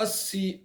80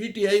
PTI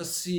80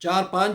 4-5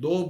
2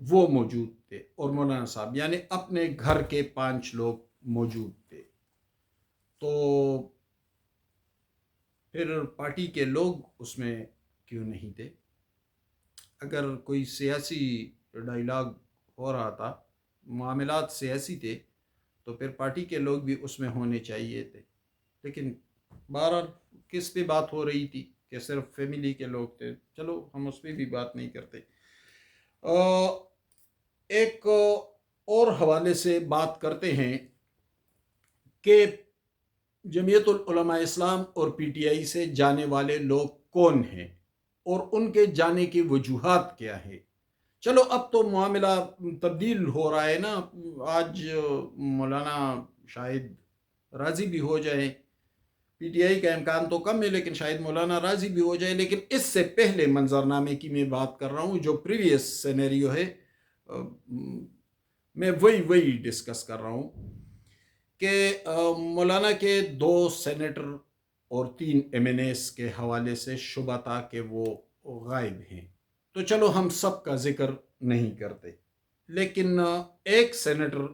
وہ موجود تھے، اور مولانا صاحب یعنی اپنے گھر کے 5 لوگ موجود تھے۔ تو پھر پارٹی کے لوگ اس میں کیوں نہیں تھے؟ اگر کوئی سیاسی ڈائلاگ ہو رہا تھا، معاملات سیاسی تھے، تو پھر پارٹی کے لوگ بھی اس میں ہونے چاہیے تھے۔ لیکن بہرحال کس پہ بات ہو رہی تھی کہ صرف فیملی کے لوگ تھے، چلو ہم اس پہ بھی بات نہیں کرتے۔ ایک اور حوالے سے بات کرتے ہیں کہ جمعیت العلماء اسلام اور پی ٹی آئی سے جانے والے لوگ کون ہیں اور ان کے جانے کی وجوہات کیا ہے۔ چلو اب تو معاملہ تبدیل ہو رہا ہے نا، آج مولانا شاید راضی بھی ہو جائے، پی ٹی آئی کا امکان تو کم ہے لیکن شاید مولانا راضی بھی ہو جائے۔ لیکن اس سے پہلے منظرنامے کی میں بات کر رہا ہوں، جو پریویس سینیریو ہے، میں وہی ڈسکس کر رہا ہوں کہ مولانا کے 2 سینیٹر اور 3 ایم این ایس کے حوالے سے شبہ تھا کہ وہ غائب ہیں، تو چلو ہم سب کا ذکر نہیں کرتے، لیکن ایک سینیٹر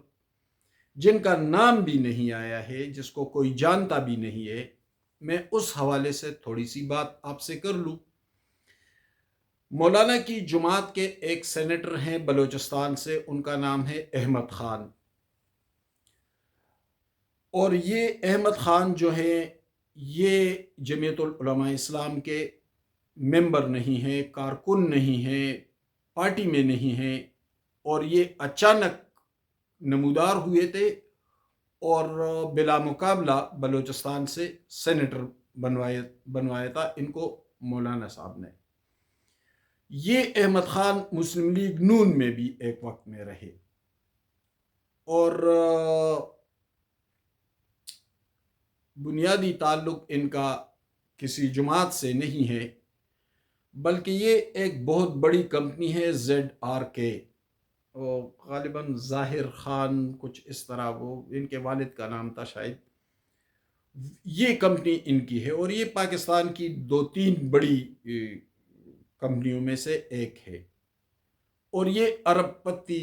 جن کا نام بھی نہیں آیا ہے، جس کو کوئی جانتا بھی نہیں ہے، میں اس حوالے سے تھوڑی سی بات آپ سے کر لوں۔ مولانا کی جماعت کے ایک سینیٹر ہیں بلوچستان سے، ان کا نام ہے احمد خان، اور یہ احمد خان جو ہیں یہ جمعیت العلماء اسلام کے ممبر نہیں ہیں، کارکن نہیں ہیں، پارٹی میں نہیں ہیں، اور یہ اچانک نمودار ہوئے تھے اور بلا مقابلہ بلوچستان سے سینیٹر بنوایا تھا ان کو مولانا صاحب نے۔ یہ احمد خان مسلم لیگ نون میں بھی ایک وقت میں رہے، اور بنیادی تعلق ان کا کسی جماعت سے نہیں ہے، بلکہ یہ ایک بہت بڑی کمپنی ہے ZRK، غالباً ظاہر خان کچھ اس طرح، وہ ان کے والد کا نام تھا شاید۔ یہ کمپنی ان کی ہے، اور یہ پاکستان کی 2-3 بڑی کمپنیوں میں سے ایک ہے، اور یہ ارب پتی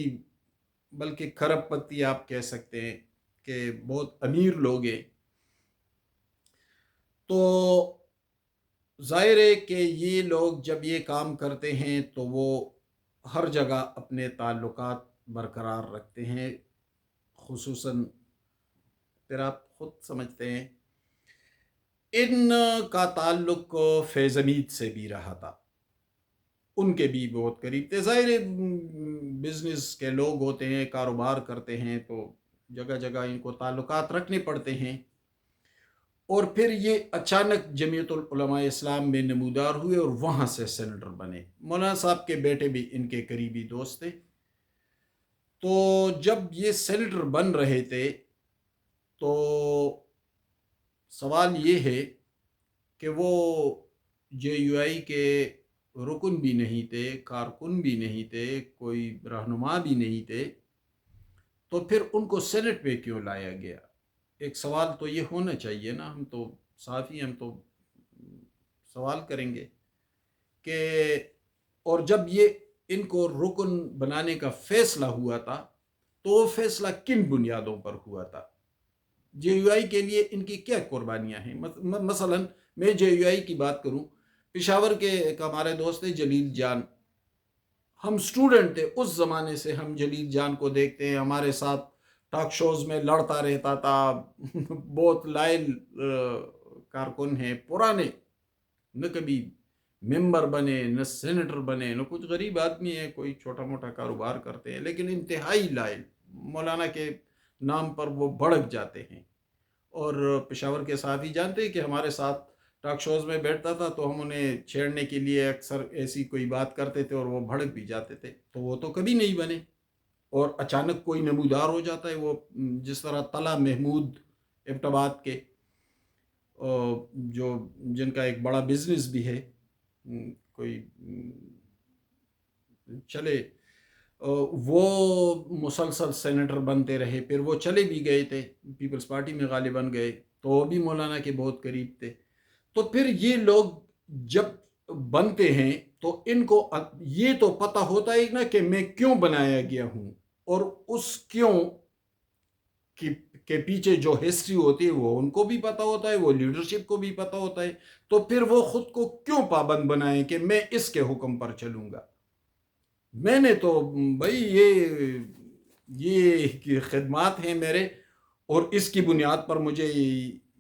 بلکہ کھرب پتی آپ کہہ سکتے ہیں کہ بہت امیر لوگ ہیں۔ تو ظاہر ہے کہ یہ لوگ جب یہ کام کرتے ہیں تو وہ ہر جگہ اپنے تعلقات برقرار رکھتے ہیں، خصوصاً پھر آپ خود سمجھتے ہیں ان کا تعلق فیض حمید سے بھی رہا تھا، ان کے بھی بہت قریب تھے۔ ظاہر بزنس کے لوگ ہوتے ہیں، کاروبار کرتے ہیں، تو جگہ جگہ ان کو تعلقات رکھنے پڑتے ہیں، اور پھر یہ اچانک جمعیت العلماء اسلام میں نمودار ہوئے اور وہاں سے سینیٹر بنے۔ مولانا صاحب کے بیٹے بھی ان کے قریبی دوست تھے۔ تو جب یہ سینیٹر بن رہے تھے تو سوال یہ ہے کہ وہ JUI کے رکن بھی نہیں تھے، کارکن بھی نہیں تھے، کوئی رہنما بھی نہیں تھے، تو پھر ان کو سینٹ پہ کیوں لایا گیا؟ ایک سوال تو یہ ہونا چاہیے نا، ہم تو صحافی، ہم تو سوال کریں گے کہ اور جب یہ ان کو رکن بنانے کا فیصلہ ہوا تھا تو وہ فیصلہ کن بنیادوں پر ہوا تھا؟ JUI کے لیے ان کی کیا قربانیاں ہیں؟ مثلا میں JUI کی بات کروں، پشاور کے ایک ہمارے دوست تھے جلیل جان، ہم سٹوڈنٹ تھے اس زمانے سے، ہم جلیل جان کو دیکھتے ہیں، ہمارے ساتھ ٹاک شوز میں لڑتا رہتا تھا، بہت لائل کارکن ہیں، پرانے، نہ کبھی ممبر بنے، نہ سینیٹر بنے، نہ کچھ، غریب آدمی ہے، کوئی چھوٹا موٹا کاروبار کرتے ہیں، لیکن انتہائی لائل، مولانا کے نام پر وہ بھڑک جاتے ہیں۔ اور پشاور کے صحافی جانتے ہیں کہ ہمارے ساتھ ٹاک شوز میں بیٹھتا تھا تو ہم انہیں چھیڑنے کے لیے اکثر ایسی کوئی بات کرتے تھے اور وہ بھڑک بھی جاتے تھے، تو وہ تو کبھی نہیں بنے، اور اچانک کوئی نمودار ہو جاتا ہے، وہ جس طرح طلع محمود ایبٹ آباد کے، جو جن کا ایک بڑا بزنس بھی ہے، کوئی چلے، وہ مسلسل سینیٹر بنتے رہے، پھر وہ چلے بھی گئے تھے، پیپلز پارٹی میں غالباً گئے، تو وہ بھی مولانا کے بہت قریب تھے۔ تو پھر یہ لوگ جب بنتے ہیں تو ان کو یہ تو پتہ ہوتا ہے نا کہ میں کیوں بنایا گیا ہوں، اور اس کیوں کے پیچھے جو ہسٹری ہوتی ہے وہ ان کو بھی پتہ ہوتا ہے، وہ لیڈرشپ کو بھی پتہ ہوتا ہے، تو پھر وہ خود کو کیوں پابند بنائیں کہ میں اس کے حکم پر چلوں گا۔ میں نے تو بھائی یہ خدمات ہیں میرے، اور اس کی بنیاد پر مجھے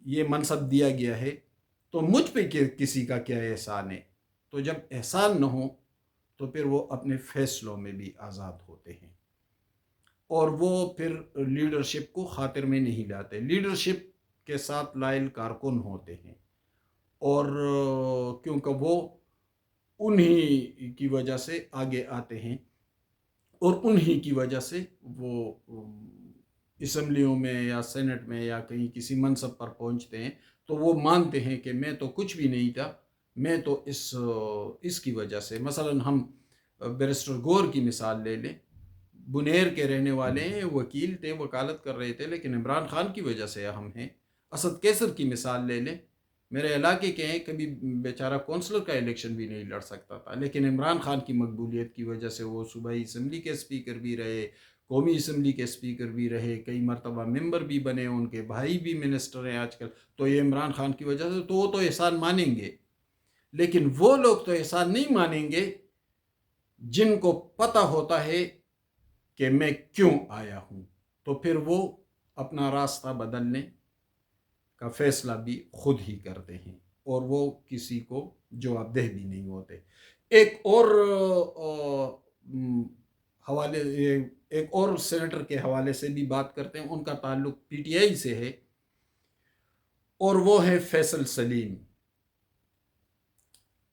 یہ منصب دیا گیا ہے، تو مجھ پہ کسی کا کیا احسان ہے؟ تو جب احسان نہ ہو تو پھر وہ اپنے فیصلوں میں بھی آزاد ہوتے ہیں، اور وہ پھر لیڈرشپ کو خاطر میں نہیں لاتے، لیڈرشپ کے ساتھ لائل کارکن ہوتے ہیں، اور کیونکہ وہ انہی کی وجہ سے آگے آتے ہیں، اور انہی کی وجہ سے وہ اسمبلیوں میں یا سینٹ میں یا کہیں کسی منصب پر پہنچتے ہیں، تو وہ مانتے ہیں کہ میں تو کچھ بھی نہیں تھا، میں تو اس کی وجہ سے، مثلا ہم بیرسٹر گور کی مثال لے لیں، بنیر کے رہنے والے ہیں، وکیل تھے، وکالت کر رہے تھے، لیکن عمران خان کی وجہ سے ہم ہیں۔ اسد کیسر کی مثال لے لیں، میرے علاقے کے ہیں، کبھی بیچارہ کونسلر کا الیکشن بھی نہیں لڑ سکتا تھا، لیکن عمران خان کی مقبولیت کی وجہ سے وہ صوبائی اسمبلی کے اسپیکر بھی رہے، قومی اسمبلی کے اسپیکر بھی رہے، کئی مرتبہ ممبر بھی بنے، ان کے بھائی بھی منسٹر ہیں آج کل، تو یہ عمران خان کی وجہ سے، تو وہ تو احسان مانیں گے، لیکن وہ لوگ تو احسان نہیں مانیں گے جن کو پتہ ہوتا ہے کہ میں کیوں آیا ہوں، تو پھر وہ اپنا راستہ بدلنے کا فیصلہ بھی خود ہی کرتے ہیں، اور وہ کسی کو جواب دہ بھی نہیں ہوتے۔ ایک اور حوالے ایک اور سینیٹر کے حوالے سے بھی بات کرتے ہیں، ان کا تعلق پی ٹی آئی سے ہے، اور وہ ہے فیصل سلیم۔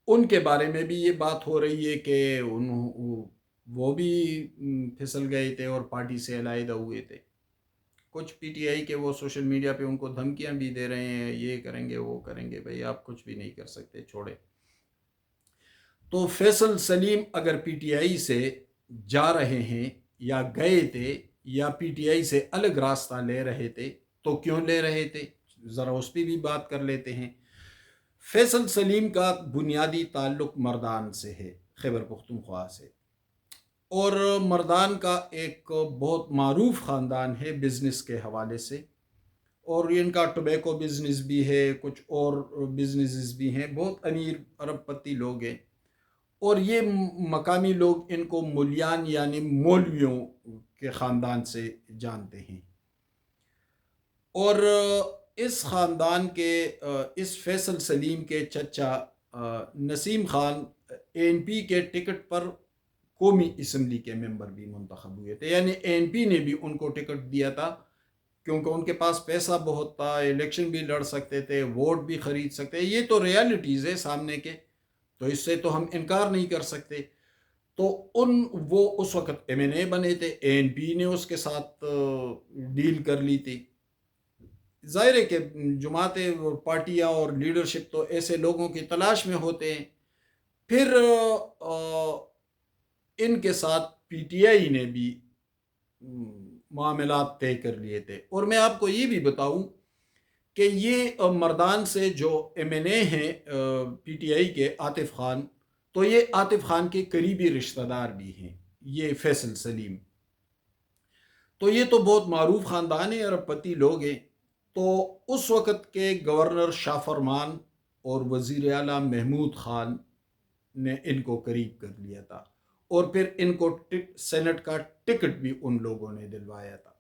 ان کے بارے میں بھی یہ بات ہو رہی ہے کہ وہ بھی پھسل گئے تھے اور پارٹی سے علیحدہ ہوئے تھے۔ کچھ پی ٹی آئی کے وہ سوشل میڈیا پہ ان کو دھمکیاں بھی دے رہے ہیں، یہ کریں گے وہ کریں گے، بھائی آپ کچھ بھی نہیں کر سکتے، چھوڑے۔ تو فیصل سلیم اگر پی ٹی آئی سے جا رہے ہیں یا گئے تھے یا پی ٹی آئی سے الگ راستہ لے رہے تھے، تو کیوں لے رہے تھے، ذرا اس پہ بھی بات کر لیتے ہیں۔ فیصل سلیم کا بنیادی تعلق مردان سے ہے، خیبر پختونخوا سے، اور مردان کا ایک بہت معروف خاندان ہے بزنس کے حوالے سے، اور ان کا ٹوبیکو بزنس بھی ہے، کچھ اور بزنسز بھی ہیں، بہت امیر ارب پتی لوگ ہیں، اور یہ مقامی لوگ ان کو مولیان یعنی مولویوں کے خاندان سے جانتے ہیں، اور اس خاندان کے اس فیصل سلیم کے چچا نسیم خان اے این پی کے ٹکٹ پر قومی اسمبلی کے ممبر بھی منتخب ہوئے تھے، یعنی اے این پی نے بھی ان کو ٹکٹ دیا تھا، کیونکہ ان کے پاس پیسہ بہت تھا، الیکشن بھی لڑ سکتے تھے، ووٹ بھی خرید سکتے، یہ تو ریالٹیز ہے سامنے کے، تو اس سے تو ہم انکار نہیں کر سکتے۔ تو وہ اس وقت ایم این اے بنے تھے، اے این پی نے اس کے ساتھ ڈیل کر لی تھی۔ ظاہر ہے کہ جماعتیں اور پارٹیاں اور لیڈرشپ تو ایسے لوگوں کی تلاش میں ہوتے ہیں۔ پھر ان کے ساتھ پی ٹی آئی نے بھی معاملات طے کر لیے تھے، اور میں آپ کو یہ بھی بتاؤں کہ یہ مردان سے جو ایم این اے ہیں پی ٹی آئی کے، عاطف خان، تو یہ عاطف خان کے قریبی رشتہ دار بھی ہیں، یہ فیصل سلیم، تو یہ تو بہت معروف خاندان ہے، ارب پتی لوگ ہیں۔ تو اس وقت کے گورنر شاہ فرمان اور وزیر اعلیٰ محمود خان نے ان کو قریب کر لیا تھا، اور پھر ان کو سینٹ کا ٹکٹ بھی ان لوگوں نے دلوایا تھا۔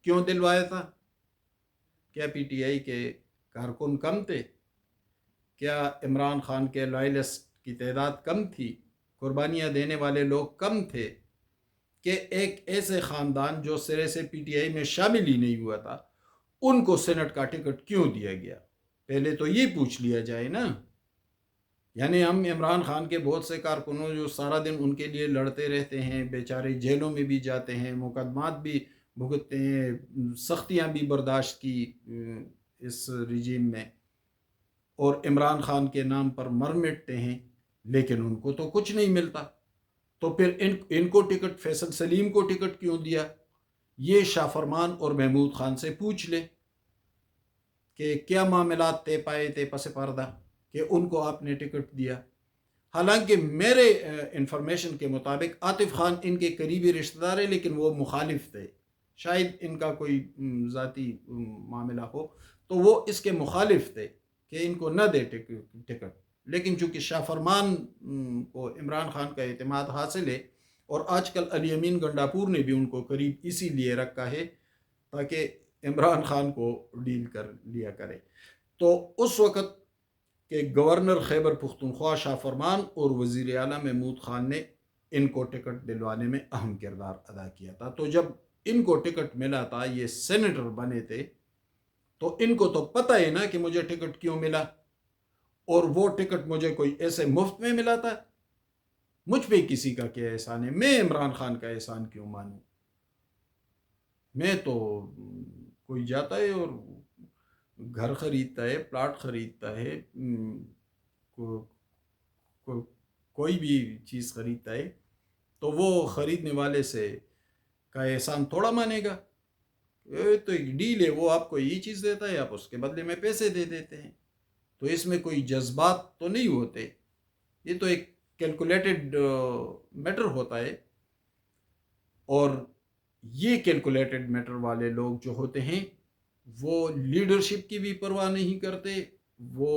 کیوں دلوایا تھا؟ کیا پی ٹی آئی کے کارکن کم تھے؟ کیا عمران خان کے لائلسٹ کی تعداد کم تھی؟ قربانیاں دینے والے لوگ کم تھے کہ ایک ایسے خاندان جو سرے سے پی ٹی آئی میں شامل ہی نہیں ہوا تھا، ان کو سینٹ کا ٹکٹ کیوں دیا گیا؟ پہلے تو یہ پوچھ لیا جائے نا۔ یعنی ہم عمران خان کے بہت سے کارکنوں جو سارا دن ان کے لیے لڑتے رہتے ہیں، بیچارے جیلوں میں بھی جاتے ہیں، مقدمات بھی بھگتتے ہیں، سختیاں بھی برداشت کی اس رجیم میں، اور عمران خان کے نام پر مر مٹتے ہیں، لیکن ان کو تو کچھ نہیں ملتا۔ تو پھر ان کو ٹکٹ، فیصل سلیم کو ٹکٹ کیوں دیا؟ یہ شاہ فرمان اور محمود خان سے پوچھ لے کہ کیا معاملات طے پائے تھے پس پردہ، کہ ان کو آپ نے ٹکٹ دیا. حالانکہ میرے انفارمیشن کے مطابق عاطف خان ان کے قریبی رشتہ دار ہے، لیکن وہ مخالف تھے. شاید ان کا کوئی ذاتی معاملہ ہو تو وہ اس کے مخالف تھے کہ ان کو نہ دے ٹکٹ. لیکن چونکہ شاہ فرمان کو عمران خان کا اعتماد حاصل ہے، اور آج کل علی امین گنڈاپور نے بھی ان کو قریب اسی لیے رکھا ہے تاکہ عمران خان کو ڈیل کر لیا کرے. تو اس وقت کہ گورنر خیبر پختونخوا شاہ فرمان اور وزیر اعلیٰ محمود خان نے ان کو ٹکٹ دلوانے میں اہم کردار ادا کیا تھا. تو جب ان کو ٹکٹ ملا تھا، یہ سینیٹر بنے تھے، تو ان کو تو پتہ ہے نا کہ مجھے ٹکٹ کیوں ملا، اور وہ ٹکٹ مجھے کوئی ایسے مفت میں ملا تھا. مجھ پہ کسی کا کیا احسان ہے؟ میں عمران خان کا احسان کیوں مانوں؟ میں تو کوئی جاتا ہے اور گھر خریدتا ہے، پلاٹ خریدتا ہے، کوئی بھی چیز خریدتا ہے تو وہ خریدنے والے سے کا احسان تھوڑا مانے گا. تو ایک ڈیل ہے، وہ آپ کو یہ چیز دیتا ہے، آپ اس کے بدلے میں پیسے دے دیتے ہیں. تو اس میں کوئی جذبات تو نہیں ہوتے، یہ تو ایک کیلکولیٹڈ میٹر ہوتا ہے. اور یہ کیلکولیٹڈ میٹر والے لوگ جو ہوتے ہیں وہ لیڈرشپ کی بھی پرواہ نہیں کرتے، وہ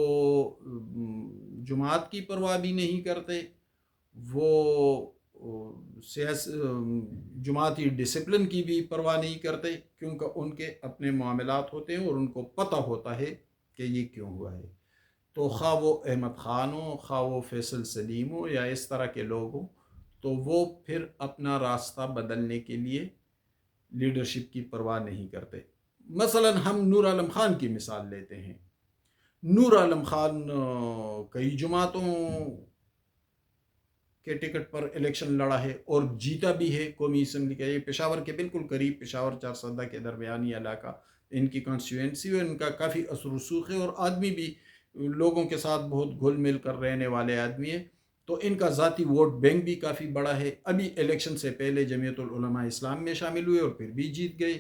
جماعت کی پرواہ بھی نہیں کرتے، وہ جماعتی ڈسپلن کی بھی پرواہ نہیں کرتے، کیونکہ ان کے اپنے معاملات ہوتے ہیں اور ان کو پتہ ہوتا ہے کہ یہ کیوں ہوا ہے. تو خواہ وہ احمد خان ہو، خواہ وہ فیصل سلیم ہو، یا اس طرح کے لوگ ہوں، تو وہ پھر اپنا راستہ بدلنے کے لیے لیڈرشپ کی پرواہ نہیں کرتے. مثلا ہم نور عالم خان کی مثال لیتے ہیں. نور عالم خان کئی جماعتوں کے ٹکٹ پر الیکشن لڑا ہے اور جیتا بھی ہے. قومی اسمبلی کا یہ پشاور کے بالکل قریب، پشاور چارسدہ کے درمیانی علاقہ ان کی کانسٹیچوئنسی ہے. ان کا کافی اثر و رسوخ ہے اور آدمی بھی لوگوں کے ساتھ بہت گھل مل کر رہنے والے آدمی ہیں. تو ان کا ذاتی ووٹ بینک بھی کافی بڑا ہے. ابھی الیکشن سے پہلے جمعیت العلماء اسلام میں شامل ہوئے اور پھر بھی جیت گئے.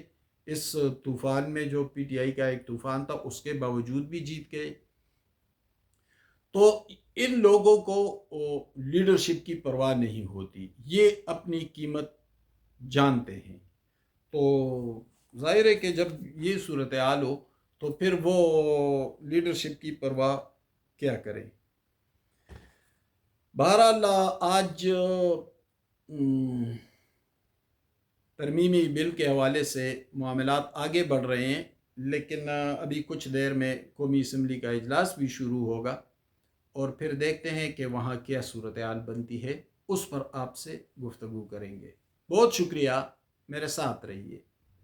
اس طوفان میں جو پی ٹی آئی کا ایک طوفان تھا اس کے باوجود بھی جیت گئے. تو ان لوگوں کو لیڈرشپ کی پرواہ نہیں ہوتی، یہ اپنی قیمت جانتے ہیں. تو ظاہر ہے کہ جب یہ صورتحال ہو تو پھر وہ لیڈرشپ کی پرواہ کیا کریں. بہرحال آج ترمیمی بل کے حوالے سے معاملات آگے بڑھ رہے ہیں، لیکن ابھی کچھ دیر میں قومی اسمبلی کا اجلاس بھی شروع ہوگا اور پھر دیکھتے ہیں کہ وہاں کیا صورتحال بنتی ہے، اس پر آپ سے گفتگو کریں گے. بہت شکریہ، میرے ساتھ رہیے.